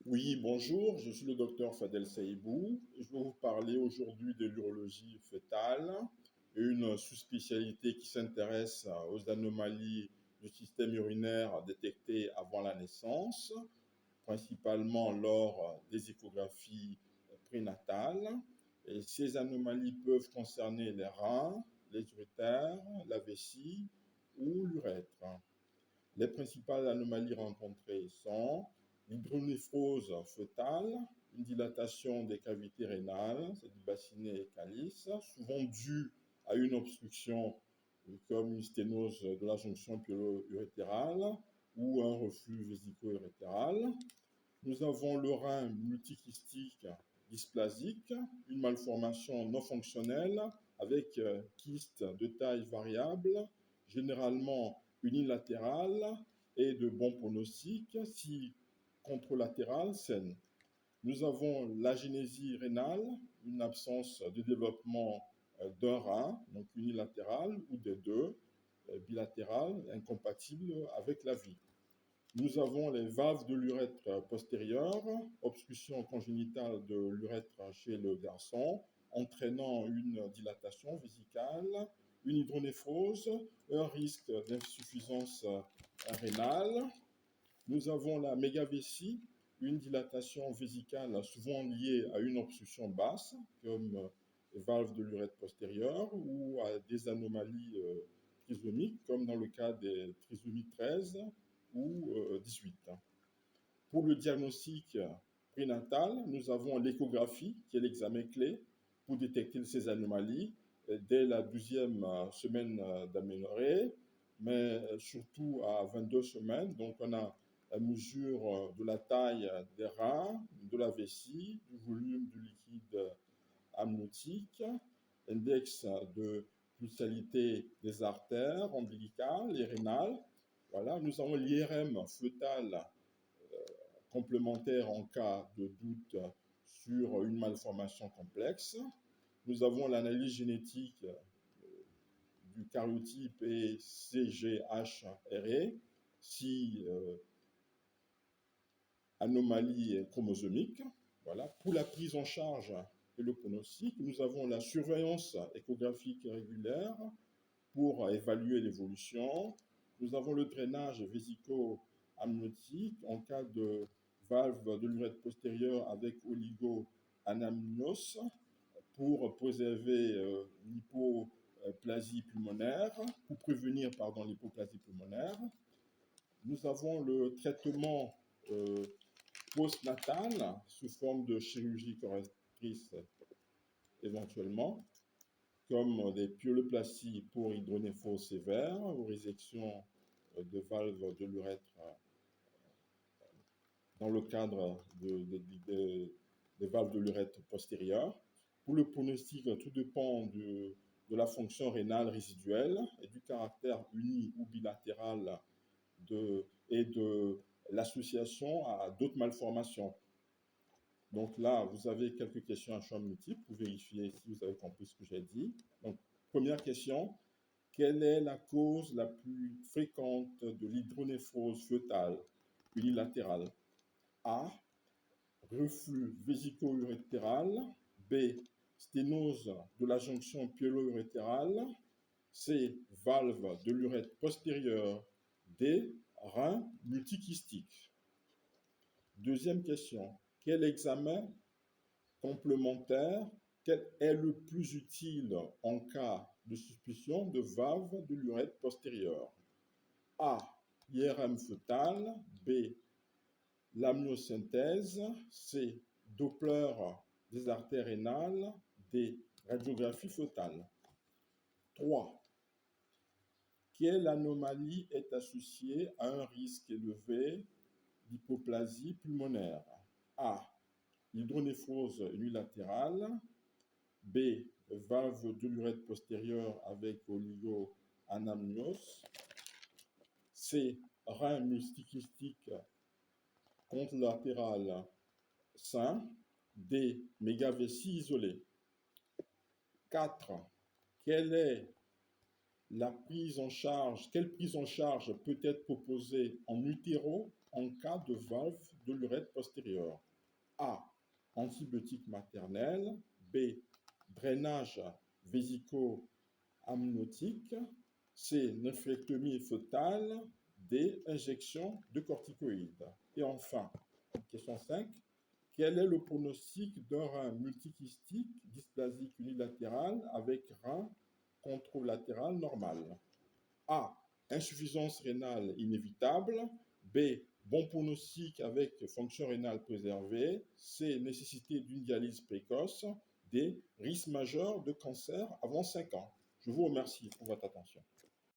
Oui, bonjour, je suis le docteur Fadel Saïbou. Je vais vous parler aujourd'hui de l'urologie fœtale, une sous-spécialité qui s'intéresse aux anomalies du système urinaire détectées avant la naissance, principalement lors des échographies prénatales. Et ces anomalies peuvent concerner les reins, les urétères, la vessie ou l'urètre. Les principales anomalies rencontrées sont l'hydronéphrose fœtale, une dilatation des cavités rénales, c'est du bassinet et calice, souvent due à une obstruction comme une sténose de la jonction pyélo-urétérale ou un reflux vésico-urétéral. Nous avons le rein multikystique dysplasique, une malformation non fonctionnelle avec kyste de taille variable, généralement unilatérale et de bon pronostic si contralatérale saine. Nous avons l'agénésie rénale, une absence de développement d'un rein, donc unilatéral, ou des deux, bilatéral, incompatible avec la vie. Nous avons les valves de l'urètre postérieur, obstruction congénitale de l'urètre chez le garçon, entraînant une dilatation vésicale, une hydronéphrose, un risque d'insuffisance rénale. Nous avons la mégavessie, une dilatation vésicale souvent liée à une obstruction basse, comme les valves de l'urètre postérieur, ou à des anomalies trisomiques, comme dans le cas des trisomies 13 ou 18. Pour le diagnostic prénatal, nous avons l'échographie, qui est l'examen clé pour détecter ces anomalies dès la 12e semaine d'aménorrhée, mais surtout à 22 semaines. Donc, on a la mesure de la taille des reins, de la vessie, du volume du liquide amniotique, index de pulsalité des artères ombilicales et rénales. Voilà, nous avons l'IRM fœtal complémentaire en cas de doute sur une malformation complexe. Nous avons l'analyse génétique du karyotype et CGHRE, si anomalie chromosomique. Voilà. Pour la prise en charge et le pronostic, nous avons la surveillance échographique régulière pour évaluer l'évolution. Nous avons le drainage vésico-amniotique en cas de valve de l'urètre postérieure avec oligo-anamnios pour préserver l'hypoplasie pulmonaire, pour prévenir l'hypoplasie pulmonaire. Nous avons le traitement postnatal sous forme de chirurgie correctrice éventuellement, comme des pyéloplasties pour hydronéphrose sévère ou résection de valves de l'urètre dans le cadre des valves de l'urètre postérieure. Pour le pronostic, tout dépend de la fonction rénale résiduelle et du caractère uni ou bilatéral et de l'association à d'autres malformations. Donc là, vous avez quelques questions à choix multiples pour vérifier si vous avez compris ce que j'ai dit. Donc, première question, quelle est la cause la plus fréquente de l'hydronéphrose fœtale unilatérale? A. Reflux vésico-urétéral. B. Sténose de la jonction pyélo-urétérale. C. Valve de l'urètre postérieur. D. Rein multikystique. Deuxième question. Quel examen complémentaire est le plus utile en cas de suspicion de valve de l'urètre postérieur? A. IRM fœtal. B. L'amniosynthèse. C. Doppler des artères rénales. D. Radiographie fœtale. 3. Quelle anomalie est associée à un risque élevé d'hypoplasie pulmonaire? A. Hydronéphrose unilatérale. B. Valve de l'urètre postérieur avec oligo-anamnios. C. Rein multikystique contralatéral sain. D. Mégavessie isolée. 4. Quelle prise en charge peut être proposée en utéro en cas de valve de l'urètre postérieure? A. Antibiotiques maternels. B. Drainage vésico-amniotique. C. Néphrectomie fœtale. D. Injection de corticoïdes. Et enfin, question 5. Quel est le pronostic d'un rein multikystique dysplasique unilatéral avec rein contralatéral normal? A. Insuffisance rénale inévitable. B. Bon pronostic avec fonction rénale préservée. C. Nécessité d'une dialyse précoce. D. Risque majeur de cancer avant 5 ans. Je vous remercie pour votre attention.